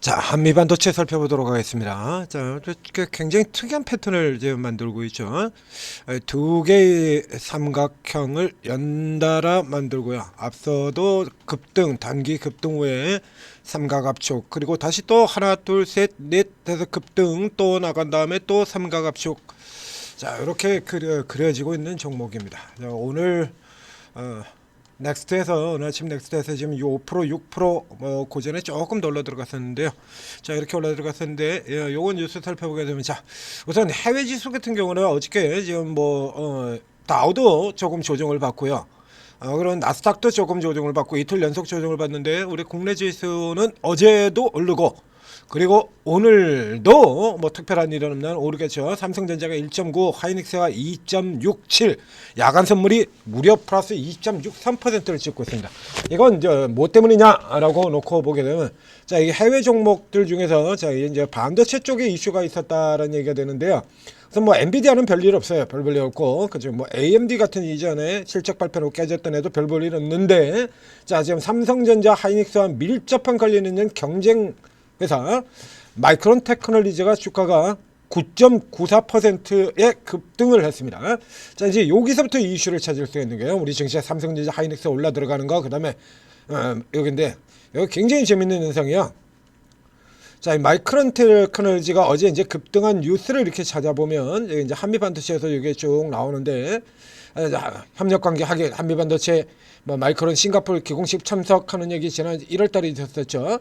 자, 한미 반도체 살펴보도록 하겠습니다. 자, 굉장히 특이한 패턴을 지금 만들고 있죠. 두 개의 삼각형을 연달아 만들고요. 앞서도 급등, 단기 급등 후에 삼각압축, 그리고 다시 또 하나, 둘, 셋, 넷 해서 급등 또 나간 다음에 또 삼각압축. 자, 이렇게 그려지고 있는 종목입니다. 자, 오늘 넥스트에서 오늘 아침 넥스트에서 지금 5% 6% 고전에 조금 더 올라 들어갔었는데요. 자, 이렇게 올라 들어갔었는데 요건 뉴스 살펴보게 되면, 자, 우선 해외 지수 같은 경우는 어저께 지금 다우도 조금 조정을 받고요. 그런 나스닥도 조금 조정을 받고 이틀 연속 조정을 받는데, 우리 국내 지수는 어제도 오르고, 그리고 오늘도 특별한 일은 없는 오르겠죠. 삼성전자가 1.9, 하이닉스가 2.67, 야간 선물이 무려 플러스 2.63%를 찍고 있습니다. 이건 이제 뭐 때문이냐라고 놓고 보게 되면, 자, 이 해외 종목들 중에서 자, 이제 반도체 쪽에 이슈가 있었다라는 얘기가 되는데요. 그래서 엔비디아는 별일 없어요. 별 볼 일 없고, 그죠? AMD 같은 이전에 실적 발표로 깨졌던 애도 별 볼 일 없는데, 자, 지금 삼성전자, 하이닉스와 밀접한 관련 있는 경쟁 회사 마이크론 테크놀리지가 주가가 9.94%의 급등을 했습니다. 자, 이제 여기서부터 이슈를 찾을 수 있는 거예요. 우리 증시에 삼성전자, 하이닉스 올라 들어가는 거, 그다음에 여기인데, 여기 굉장히 재밌는 현상이요. 자, 이 마이크론 테크놀리지가 어제 이제 급등한 뉴스를 이렇게 찾아보면, 여기 이제 한미 반도체에서 이게 쭉 나오는데, 협력 관계 하긴 한미 반도체 마이크론 싱가포르 기공식 참석하는 얘기 지난 1월달에 있었죠.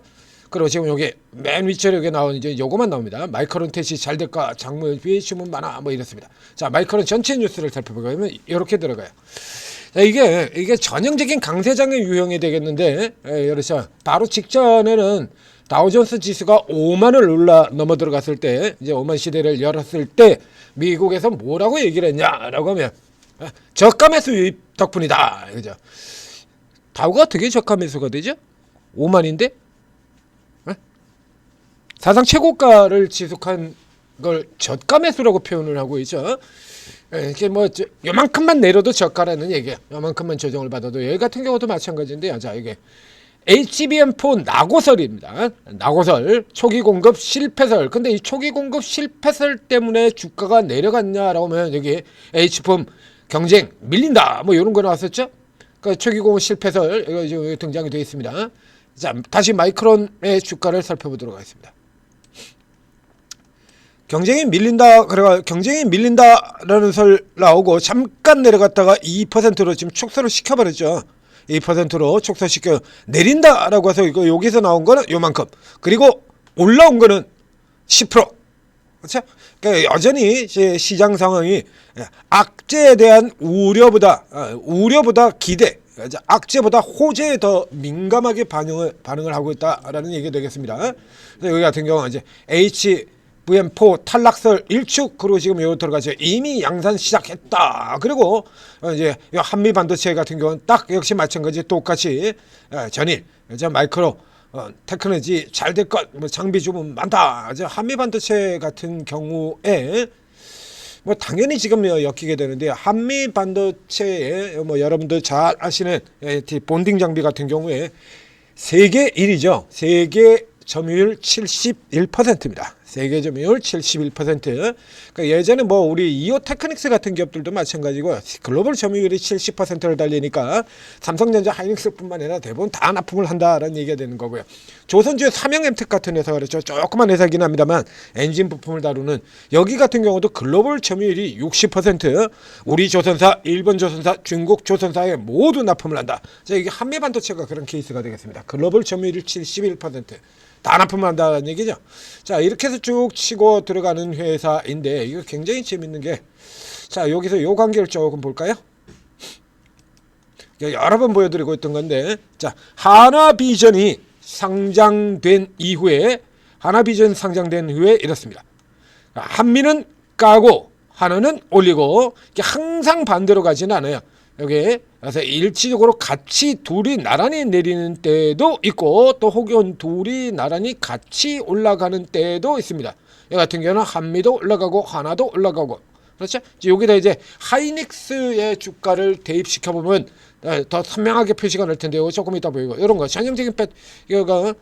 그리고 지금 여기 맨 위쪽에 여기 나온 이제 요거만 나옵니다. 마이크론 테시 잘 될까? 장모비 주문 많아 이렇습니다. 자, 마이크론 전체 뉴스를 살펴보게 되면 이렇게 들어가요. 자, 이게 전형적인 강세장의 유형이 되겠는데, 그래서 바로 직전에는 다우존스 지수가 5만을 넘어 들어갔을 때, 이제 5만 시대를 열었을 때 미국에서 뭐라고 얘기를 했냐라고 하면 저가 매수 유입 덕분이다. 그죠? 다우가 어떻게 저가 매수가 되죠? 5만인데? 사상 최고가를 지속한 걸 저가 매수라고 표현을 하고 있죠. 이게 요만큼만 내려도 저가라는 얘기예요. 요만큼만 조정을 받아도. 여기 같은 경우도 마찬가지인데요. 자, 이게 HBM4 나고설입니다. 나고설 초기 공급 실패설. 근데 이 초기 공급 실패설 때문에 주가가 내려갔냐라고 하면 여기 H품 경쟁 밀린다. 이런 거 나왔었죠. 그러니까 초기 공급 실패설 이거 지금 등장이 되어 있습니다. 자, 다시 마이크론의 주가를 살펴보도록 하겠습니다. 경쟁이 밀린다라는 설 나오고 잠깐 내려갔다가 2%로 지금 축소를 시켜버렸죠. 2%로 축소시켜 내린다라고 해서 이거 여기서 나온 거는 요만큼, 그리고 올라온 거는 10%. 그렇죠? 그러니까 여전히 시장 상황이 악재에 대한 우려보다 기대, 악재보다 호재에 더 민감하게 반응을 하고 있다라는 얘기가 되겠습니다. 여기 같은 경우는 이제 HBM4 탈락설 일축, 그리고 지금 여기 들어가죠. 이미 양산 시작했다. 그리고 이제 한미 반도체 같은 경우는 딱 역시 마찬가지 똑같이 전일 마이크로 테크놀로지 잘 될 것, 장비 주문 많다. 한미 반도체 같은 경우에 당연히 지금 엮이게 되는데, 한미 반도체에 여러분들 잘 아시는 본딩 장비 같은 경우에 세계 1위죠. 세계 점유율 71%입니다. 세계 점유율 71%. 그러니까 예전에 우리 이오 테크닉스 같은 기업들도 마찬가지고 글로벌 점유율이 70%를 달리니까 삼성전자, 하이닉스뿐만 아니라 대부분 다 납품을 한다라는 얘기가 되는 거고요. 조선주의 삼형엠텍 같은 회사가 그렇죠. 조그만 회사긴 합니다만 엔진 부품을 다루는 여기 같은 경우도 글로벌 점유율이 60%, 우리 조선사, 일본 조선사, 중국 조선사에 모두 납품을 한다. 자, 이게 한미 반도체가 그런 케이스가 되겠습니다. 글로벌 점유율이 71%. 다 납품을 한다는 얘기죠. 자, 이렇게 해서 쭉 치고 들어가는 회사인데, 이거 굉장히 재밌는 게, 자, 여기서 요 관계를 조금 볼까요? 여러 번 보여드리고 있던 건데, 자, 하나비전이 상장된 이후에 이렇습니다. 한미는 까고 하나는 올리고, 이게 항상 반대로 가지는 않아요. 여기 그래서 일치적으로 같이 둘이 나란히 내리는 때도 있고, 또 혹은 둘이 나란히 같이 올라가는 때도 있습니다. 이 같은 경우는 한미도 올라가고 하나도 올라가고, 그렇죠? 여기다 이제 하이닉스의 주가를 대입시켜 보면 더 선명하게 표시가 날 텐데요. 조금 이따 보이고, 이런 거 전형적인 이거가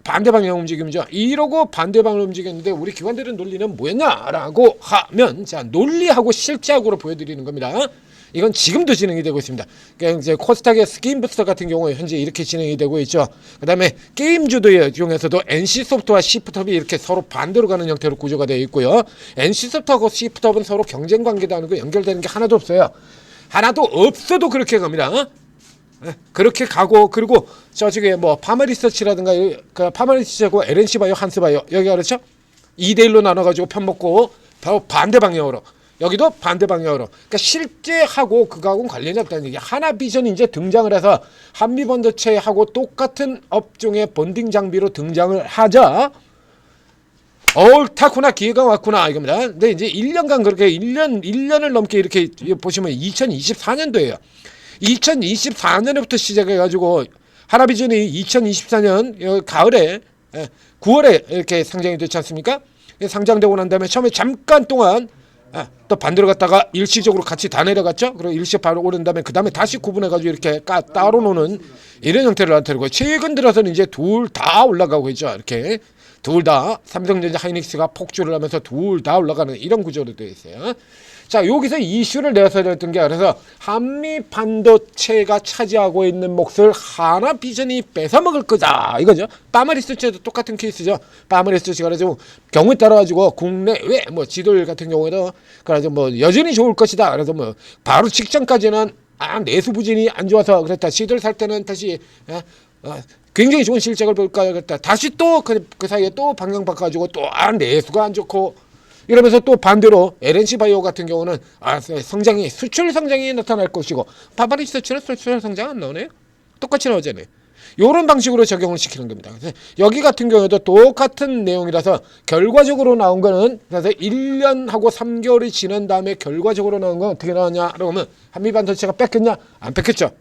반대 방향 움직임이죠. 이러고 반대 방향 움직였는데 우리 기관들의 논리는 뭐였냐라고 하면 자 논리하고 실제하고로 보여드리는 겁니다. 이건 지금도 진행이 되고 있습니다. 그러니까 이제 코스닥의 스킨 부스터 같은 경우에 현재 이렇게 진행이 되고 있죠. 그다음에 게임주도 중에서도 NC소프트와 C프톱이 이렇게 서로 반대로 가는 형태로 구조가 되어 있고요. NC소프트하고 C프톱은 서로 경쟁 관계도 아니고 연결되는 게 하나도 없어요. 하나도 없어도 그렇게 갑니다. 그렇게 가고 그리고 저쪽에 뭐 파마리서치라든가 그 파마리서치하고 LNC바이오 한스바이오 여기가 그렇죠? 2대1로 나눠가지고 편먹고 바로 반대 방향으로 여기도 반대 방향으로 그러니까 실제하고 그거하고는 관련이 없다는 얘기. 하나비전이 이제 등장을 해서 한미반도체하고 똑같은 업종의 본딩 장비로 등장을 하자 옳다구나 기회가 왔구나 이겁니다. 근데 이제 1년간 그렇게 1년을 넘게 이렇게 보시면 2024년도예요. 2024년부터 시작해가지고 하나비전이 2024년 가을에 9월에 이렇게 상장이 됐지 않습니까? 상장되고 난 다음에 처음에 잠깐 동안 또 반대로 갔다가 일시적으로 같이 다 내려갔죠. 그리고 일시 바로 오른 다음에 그 다음에 다시 구분해가지고 이렇게 따로 노는 이런 형태를 나타내고 최근 들어서는 이제 둘 다 올라가고 있죠. 이렇게 둘 다 삼성전자 하이닉스가 폭주를 하면서 둘 다 올라가는 이런 구조로 되어 있어요. 자 여기서 이슈를 내서였던 게 그래서 한미 반도체가 차지하고 있는 몫을 하나비전이 뺏어먹을 거다 이거죠. 파마리서치도 똑같은 케이스죠. 파마리서치가 그래서 경우에 따라 가지고 국내외 뭐 지도율 같은 경우에도 그래서 뭐 여전히 좋을 것이다. 그래서 뭐 바로 직전까지는 내수 부진이 안 좋아서 그랬다. 시들 살 때는 다시 굉장히 좋은 실적을 볼까 그랬다. 다시 또 그 사이에 또 방향 바꿔가지고 또 내수가 안 좋고. 이러면서 또 반대로 LNC바이오 같은 경우는 성장이 수출 성장이 나타날 것이고 파마리서치는 수출 성장 안 나오네요. 똑같이 나오잖아요. 이런 방식으로 적용을 시키는 겁니다. 그래서 여기 같은 경우에도 똑같은 내용이라서 결과적으로 나온 거는 그래서 1년하고 3개월이 지난 다음에 결과적으로 나온 건 어떻게 나왔냐라고 하면 한미반도체가 뺏겼냐? 안 뺏겼죠.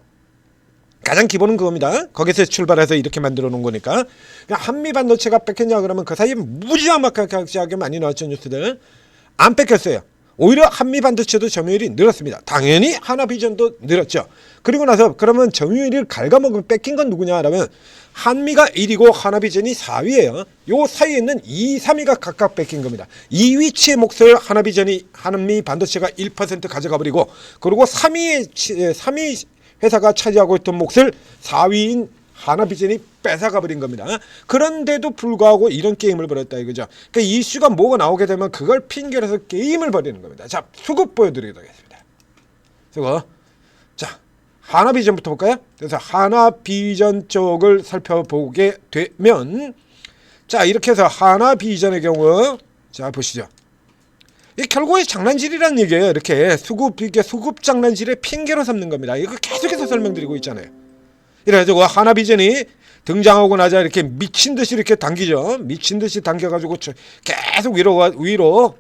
가장 기본은 그겁니다. 거기서 출발해서 이렇게 만들어 놓은 거니까. 한미 반도체가 뺏겼냐 그러면 그 사이에 무지막지하게 많이 나왔죠 뉴스들. 안 뺏겼어요. 오히려 한미 반도체도 점유율이 늘었습니다. 당연히 하나비전도 늘었죠. 그리고 나서 그러면 점유율을 갚아먹은 뺏긴 건 누구냐라면 한미가 1위고 하나비전이 4위예요. 요 사이에 있는 2, 3위가 각각 뺏긴 겁니다. 이 위치의 몫을 하나비전이 한미 반도체가 1% 가져가 버리고 그리고 3위 회사가 차지하고 있던 몫을 4위인 하나비전이 뺏어가 버린 겁니다. 그런데도 불구하고 이런 게임을 벌였다 이거죠. 그러니까 이슈가 뭐가 나오게 되면 그걸 핑계로 해서 게임을 벌이는 겁니다. 자, 수급 보여드리도록 하겠습니다. 수급. 자, 하나비전부터 볼까요? 그래서 하나비전 쪽을 살펴보게 되면 자, 이렇게 해서 하나비전의 경우 자, 보시죠. 이 결국에 장난질이라는 얘기예요. 이렇게 이게 수급 장난질의 핑계로 삼는 겁니다. 이거 계속해서 설명드리고 있잖아요. 이래가지고 하나비전이 등장하고 나자 이렇게 미친 듯이 이렇게 당기죠. 미친 듯이 당겨가지고 계속 위로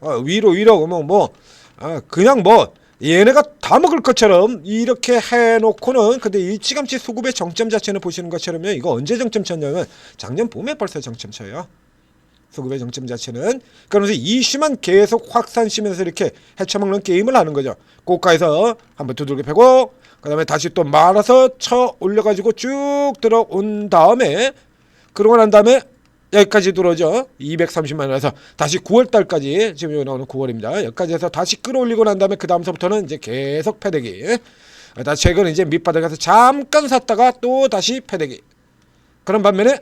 그냥 뭐 얘네가 다 먹을 것처럼 이렇게 해놓고는 근데 일찌감치 수급의 정점 자체는 보시는 것처럼요. 이거 언제 정점 쳤냐면 작년 봄에 벌써 정점 쳐요. 수급의 정점 자체는. 그러면서 이슈만 계속 확산시면서 이렇게 헤쳐먹는 게임을 하는 거죠. 고가에서 한번 두들겨 패고 그 다음에 다시 또 말아서 쳐 올려가지고 쭉 들어온 다음에 그러고 난 다음에 여기까지 들어오죠. 230만 원에서 다시 9월달까지 지금 여기 나오는 9월입니다. 여기까지 해서 다시 끌어올리고 난 다음에 그 다음서부터는 이제 계속 패대기. 다시 최근 이제 밑바닥에서 잠깐 샀다가 또 다시 패대기. 그런 반면에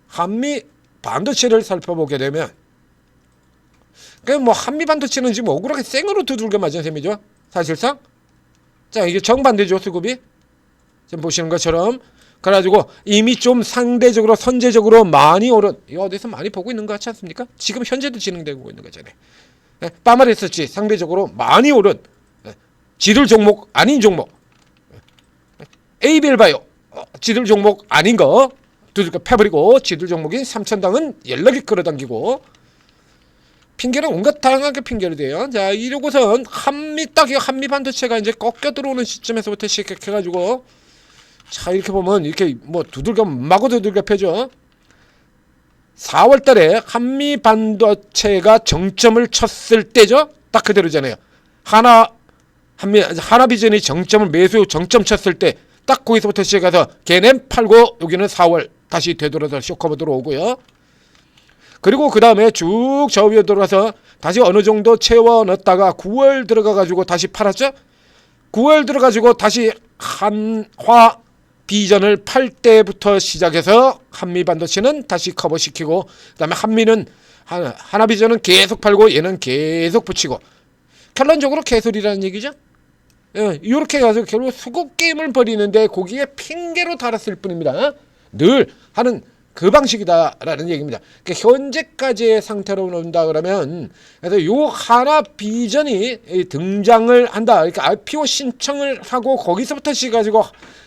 한미 반도체를 살펴보게 되면 뭐 한미 반도체는 지금 억울하게 생으로 두들겨 맞은 셈이죠. 사실상 자 이게 정반대죠. 수급이 지금 보시는 것처럼 그래가지고 이미 좀 상대적으로 선제적으로 많이 오른 이거 어디서 많이 보고 있는 것 같지 않습니까? 지금 현재도 진행되고 있는 거잖아요. 파마리서치 상대적으로 많이 오른 지들 종목 아닌 종목 ABL바이오 지들 종목 아닌 거 두들겨 패버리고 지들 종목인 삼천당은 연락이 끌어당기고 핑계는 온갖 다양하게 핑계를 대요. 자 이러고선 한미 반도체가 이제 꺾여 들어오는 시점에서부터 시작해가지고 자 이렇게 보면 이렇게 뭐 마구 두들겨 패죠. 4월달에 한미 반도체가 정점을 쳤을 때죠. 딱 그대로잖아요. 하나비전이 정점을 매수 정점 쳤을 때 딱 거기서부터 시작해서 걔는 팔고 여기는 4월 다시 되돌아서 쇼커버 들어오고요. 그리고 그 다음에 쭉 저 위에 들어가서 다시 어느 정도 채워 넣었다가 9월 들어가가지고 다시 팔았죠. 9월 들어가지고 다시 한화 비전을 팔 때부터 시작해서 한미 반도체는 다시 커버시키고, 그 다음에 한미는 하나비전은 계속 팔고 얘는 계속 붙이고, 결론적으로 개소리라는 얘기죠. 예, 이렇게 해가지고 결국 수급 게임을 벌이는데 거기에 핑계로 달았을 뿐입니다. 늘 하는 그 방식이다라는 얘기입니다. 그러니까 현재까지의 상태로 논다 그러면, 그래서 요 하나 비전이 등장을 한다. 그러니까 IPO 신청을 하고 거기서부터 시작해가지고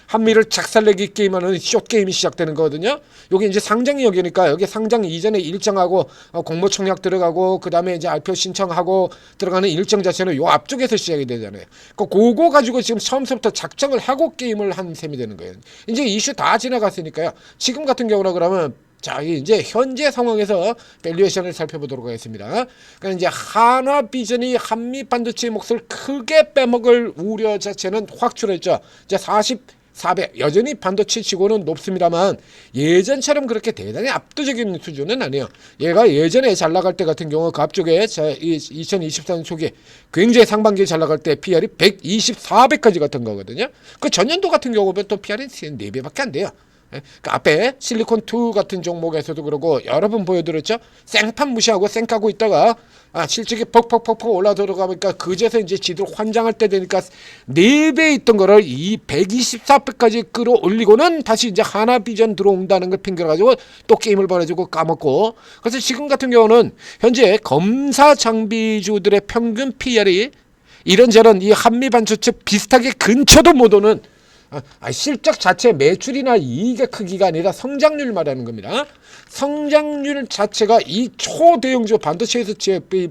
한미를 작살내기 게임하는 숏 게임이 시작되는 거거든요. 여기 이제 상장이 여기니까 여기 상장 이전에 일정하고 공모청약 들어가고 그 다음에 이제 IPO 신청하고 들어가는 일정 자체는 요 앞쪽에서 시작이 되잖아요. 그거 가지고 지금 처음부터 작정을 하고 게임을 한 셈이 되는 거예요. 이제 이슈 다 지나갔으니까요. 지금 같은 경우라 그러면 자, 이제 현재 상황에서 밸류에이션을 살펴보도록 하겠습니다. 그러니까 이제 한화 비전이 한미 반도체 몫을 크게 빼먹을 우려 자체는 확출했죠. 이제 400 여전히 반도체 치고는 높습니다만 예전처럼 그렇게 대단히 압도적인 수준은 아니에요. 얘가 예전에 잘 나갈 때 같은 경우 그 앞쪽에 2024년 초기에 굉장히 상반기에 잘 나갈 때 PR이 124배까지 갔던 거거든요. 그 전년도 같은 경우는 또 PR이 4배밖에 안 돼요. 그 앞에 실리콘2 같은 종목에서도 그러고 여러 번 보여드렸죠. 생판 무시하고 쌩 까고 있다가 실적이 퍽퍽퍽퍽 올라 들어가니까 그제서 이제 지들 환장할 때 되니까 4배 있던 거를 이 124배까지 끌어올리고는 다시 이제 하나비전 들어온다는 걸 핑계로 가지고 또 게임을 벌여주고 까먹고, 그래서 지금 같은 경우는 현재 검사 장비주들의 평균 PR이 이런저런 이 한미 반도체 비슷하게 근처도 못 오는, 실적 자체 매출이나 이익의 크기가 아니라 성장률 말하는 겁니다. 성장률 자체가 이 초대형주 반도체에서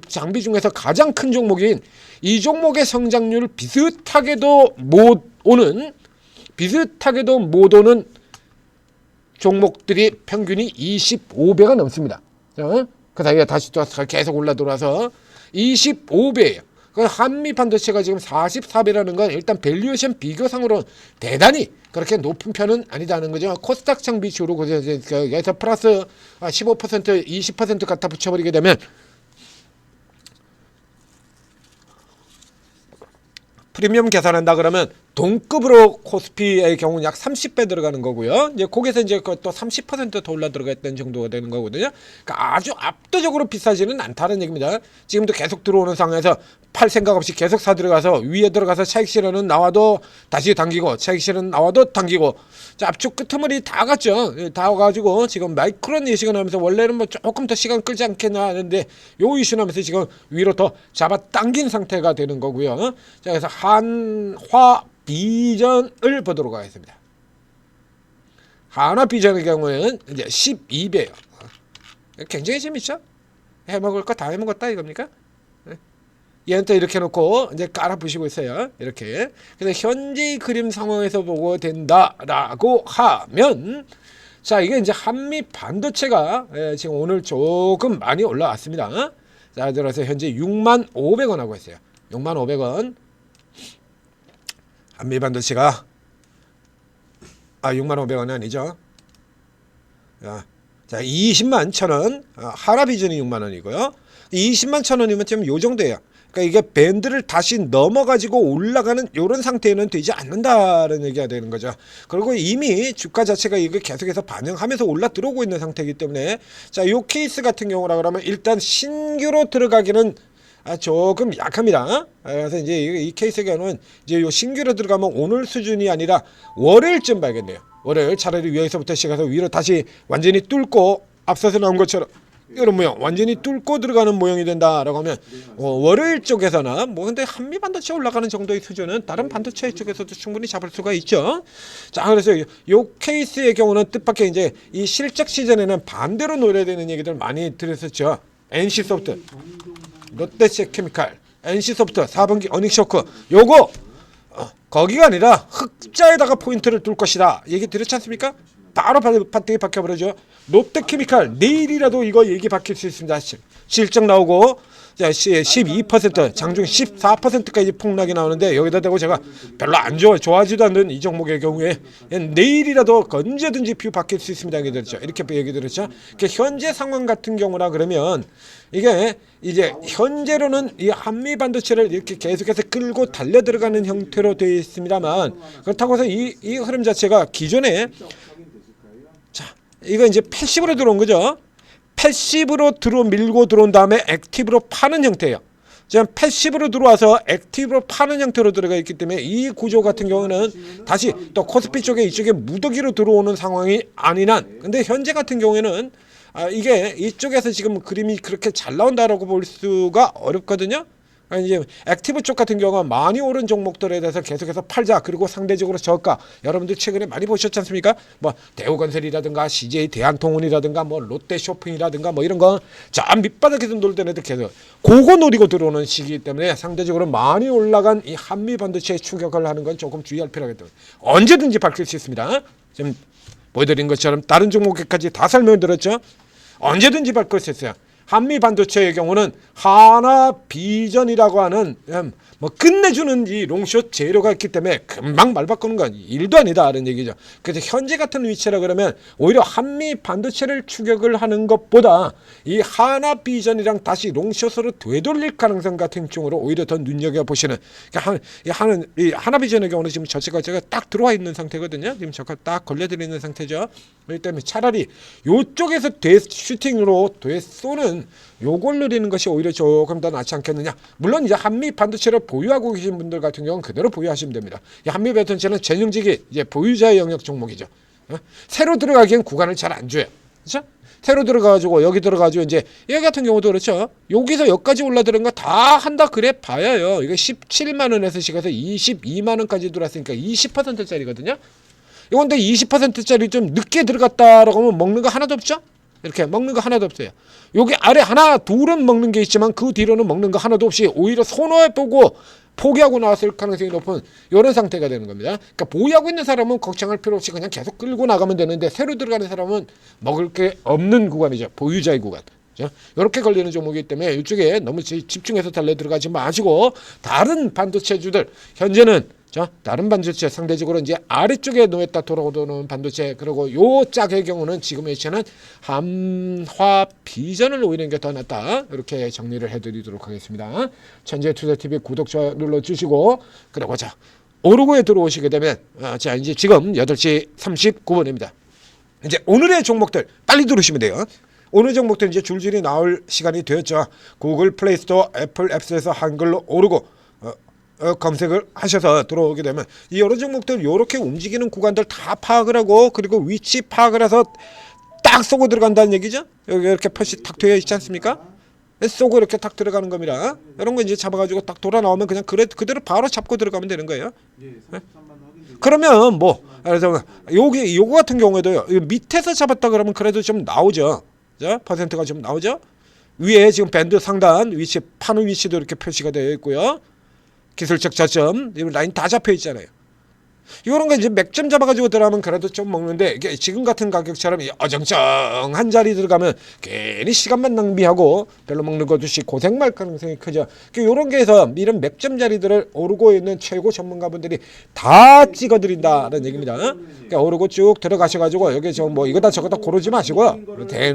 장비 중에서 가장 큰 종목인 이 종목의 성장률을 비슷하게도 못 오는 종목들이 평균이 25배가 넘습니다. 그 사이에 다시 또 계속 올라 들어와서 25배예요. 한미 반도체가 지금 44배라는 건 일단 밸류에이션 비교상으로 대단히 그렇게 높은 편은 아니다는 거죠. 코스닥 장비주로 여기서 플러스 15% 20% 갖다 붙여버리게 되면 프리미엄 계산한다 그러면 동급으로 코스피의 경우는 약 30배 들어가는 거고요. 이제 거기서 이제 또 30% 더 올라 들어갔던 정도가 되는 거거든요. 그러니까 아주 압도적으로 비싸지는 않다는 얘기입니다. 지금도 계속 들어오는 상황에서 팔 생각 없이 계속 사 들어가서 위에 들어가서 차익 실현은 나와도 다시 당기고 차익 실현 나와도 당기고, 자, 앞쪽 끄트머리 다 갔죠. 다 와가지고 지금 마이크론 예식을 하면서 원래는 뭐 조금 더 시간 끌지 않겠나 하는데 요 이슈 나면서 지금 위로 더 잡아 당긴 상태가 되는 거고요. 자, 그래서 한화 비전을 보도록 하겠습니다. 한화 비전의 경우에는 이제 12배요. 굉장히 재밌죠? 해먹을 거 다 해먹었다 이겁니까? 얘는 또 이렇게 놓고 이제 깔아 부시고 있어요. 이렇게. 그래서 현재 그림 상황에서 보고 된다라고 하면, 자, 이게 이제 한미 반도체가 지금 오늘 조금 많이 올라왔습니다. 자, 들어서 현재 65,500원 하고 있어요. 65,500원. 한미 반도체가 65,500원이 아니죠. 자, 20만 1,000원. 하나비전이 6만 원이고요. 20만 1,000원이면 지금 요 정도예요. 그러니까 이게 밴드를 다시 넘어가지고 올라가는 이런 상태는 되지 않는다는 얘기가 되는 거죠. 그리고 이미 주가 자체가 이거 계속해서 반영하면서 올라 들어오고 있는 상태이기 때문에, 자, 요 케이스 같은 경우라 그러면 일단 신규로 들어가기는 조금 약합니다. 그래서 이제 이 케이스의 경우는 이제 요 신규로 들어가면 오늘 수준이 아니라 월요일쯤 봐야겠네요. 월요일 차라리 위에서부터 시작해서 위로 다시 완전히 뚫고 앞서서 나온 것처럼 이런 모양 완전히 뚫고 들어가는 모양이 된다라고 하면 월요일 쪽에서나 뭐 근데 한미 반도체 올라가는 정도의 수준은 다른 반도체 쪽에서도 충분히 잡을 수가 있죠. 자, 그래서 요 케이스의 경우는 뜻밖의 이제 이 실적 시즌에는 반대로 노려야 되는 얘기들 많이 들었었죠. NC소프트, 롯데케미칼, NC소프트 4분기 어닝 쇼크, 요거 거기가 아니라 흑자에다가 포인트를 둘 것이다 얘기 들었지 않습니까? 바로 판때기 박혀버리죠. 롯데케미칼 내일이라도 이거 얘기 바뀔 수 있습니다. 실적 나오고, 자, 12%, 장중 14%까지 폭락이 나오는데 여기다 대고 제가 별로 안 좋아하지도 않는 이 종목의 경우에 내일이라도 언제든지 뷰 바뀔 수 있습니다. 얘기 들었죠. 이렇게 얘기 들었죠. 현재 상황 같은 경우나 그러면 이게 이제 현재로는 이 한미 반도체를 이렇게 계속해서 끌고 달려 들어가는 형태로 되어 있습니다만 그렇다고 해서 이 흐름 자체가 기존에 자 이거 이제 패시브로 들어온 거죠. 패시브로 밀고 들어온 다음에 액티브로 파는 형태예요. 지금 패시브로 들어와서 액티브로 파는 형태로 들어가 있기 때문에 이 구조 같은 경우는 다시 또 코스피 쪽에 이쪽에 무더기로 들어오는 상황이 아닌 한 근데 현재 같은 경우에는 이게 이쪽에서 지금 그림이 그렇게 잘 나온다라고 볼 수가 어렵거든요. 이제 액티브 쪽 같은 경우가 많이 오른 종목들에 대해서 계속해서 팔자 그리고 상대적으로 저가 여러분들 최근에 많이 보셨지 않습니까? 뭐 대우건설이라든가 CJ 대한통운이라든가 뭐 롯데쇼핑이라든가 뭐 이런 거 저 밑바닥에서 놀던 애들 계속 그거 노리고 들어오는 시기이기 때문에 상대적으로 많이 올라간 이 한미 반도체 추격을 하는 건 조금 주의할 필요가 있다. 언제든지 바뀔 수 있습니다. 지금 보여드린 것처럼 다른 종목까지 다 설명드렸죠. 언제든지 바뀔 수 있어요. 한미 반도체의 경우는 하나 비전이라고 하는 뭐 끝내주는 이 롱숏 재료가 있기 때문에 금방 말 바꾸는 건 일도 아니다라는 얘기죠. 그래서 현재 같은 위치라 그러면 오히려 한미 반도체를 추격을 하는 것보다 이 하나 비전이랑 다시 롱숏으로 되돌릴 가능성 같은 쪽으로 오히려 더 눈여겨 보시는. 그러니까 이 하나 비전의 경우는 지금 저체가 제가 딱 들어와 있는 상태거든요. 지금 저가 딱 걸려들어 있는 상태죠. 그렇기 때문에 차라리 이쪽에서 슈팅으로 쏘는 요걸 누리는 것이 오히려 조금 더 낫지 않겠느냐. 물론 이제 한미 반도체를 보유하고 계신 분들 같은 경우는 그대로 보유하시면 됩니다. 이 한미 반도체는 전형적인 이제 보유자의 영역 종목이죠. 새로 들어가기엔 구간을 잘 안 줘요. 그렇죠? 새로 들어가가지고 여기 들어가가지고 이제 여기 같은 경우도 그렇죠. 여기서 여기까지 올라들은 거 다 한다 그래 봐야요. 이거 17만 원에서 시가서 22만 원까지 들어왔으니까 20%짜리거든요. 이건데 20%짜리 좀 늦게 들어갔다라고 하면 먹는 거 하나도 없죠? 이렇게 먹는 거 하나도 없어요. 여기 아래 하나 둘은 먹는 게 있지만 그 뒤로는 먹는 거 하나도 없이 오히려 손해보고 포기하고 나왔을 가능성이 높은 이런 상태가 되는 겁니다. 그러니까 보유하고 있는 사람은 걱정할 필요 없이 그냥 계속 끌고 나가면 되는데 새로 들어가는 사람은 먹을 게 없는 구간이죠. 보유자의 구간. 이렇게 걸리는 종목이기 때문에 이쪽에 너무 집중해서 달려 들어가지 마시고 다른 반도체주들 현재는 다른 반도체 상대적으로 이제 아래쪽에 놓였다 돌아오는 반도체 그리고 요 짝의 경우는 지금의 위치는 한화 비전을 오히려 게 더 낫다 이렇게 정리를 해드리도록 하겠습니다. 천재투자TV 구독 좋아요 눌러주시고 그리고 자 오르고에 들어오시게 되면 자 이제 지금 8시 39분입니다. 이제 오늘의 종목들 빨리 들으시면 돼요. 오늘 종목들 이제 줄줄이 나올 시간이 되었죠. 구글 플레이스토어 애플 앱스에서 한글로 오르고 검색을 하셔서 들어오게 되면 이 여러 종목들 이렇게 움직이는 구간들 다 파악을 하고 그리고 위치 파악을 해서 딱 쏘고 들어간다는 얘기죠. 여기 이렇게 표시 탁 되어 있지 않습니까? 쏘고 이렇게 딱 들어가는 겁니다. 이런 거 이제 잡아가지고 딱 돌아 나오면 그냥 그대로 바로 잡고 들어가면 되는 거예요. 네? 그러면 뭐 그래서 요거 같은 경우에도요. 밑에서 잡았다 그러면 그래도 좀 나오죠. 자, 퍼센트가 좀 나오죠. 위에 지금 밴드 상단 위치 파는 위치도 이렇게 표시가 되어 있고요. 기술적 저점, 라인 다 잡혀 있잖아요. 이런 거 이제 맥점 잡아가지고 들어가면 그래도 좀 먹는데 이게 지금 같은 가격처럼 어정쩡한 자리 들어가면 괜히 시간만 낭비하고 별로 먹는 것 없이 고생할 가능성이 크죠. 이런 게 해서 이런 맥점 자리들을 오르고 있는 최고 전문가분들이 다 찍어드린다는 얘기입니다. 그러니까 오르고 쭉 들어가셔가지고 여기 뭐 이거다 저거다 고르지 마시고요.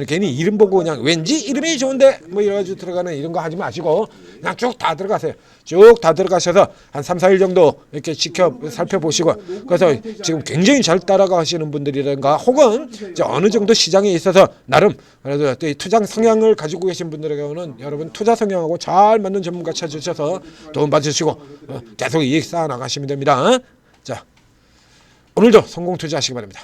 괜히 이름 보고 그냥 왠지 이름이 좋은데 뭐 이래가지고 들어가는 이런 거 하지 마시고 그냥 쭉 다 들어가세요. 쭉 다 들어가셔서 한 3, 4일 정도 이렇게 살펴보시고 그래서 지금 굉장히 잘 따라가시는 분들이라든가 혹은 이제 어느 정도 시장에 있어서 나름 그래도 이 투자 성향을 가지고 계신 분들의 경우는 여러분 투자 성향하고 잘 맞는 전문가 찾으셔서 도움 받으시고 계속 이익 쌓아 나가시면 됩니다. 자, 오늘도 성공 투자하시기 바랍니다.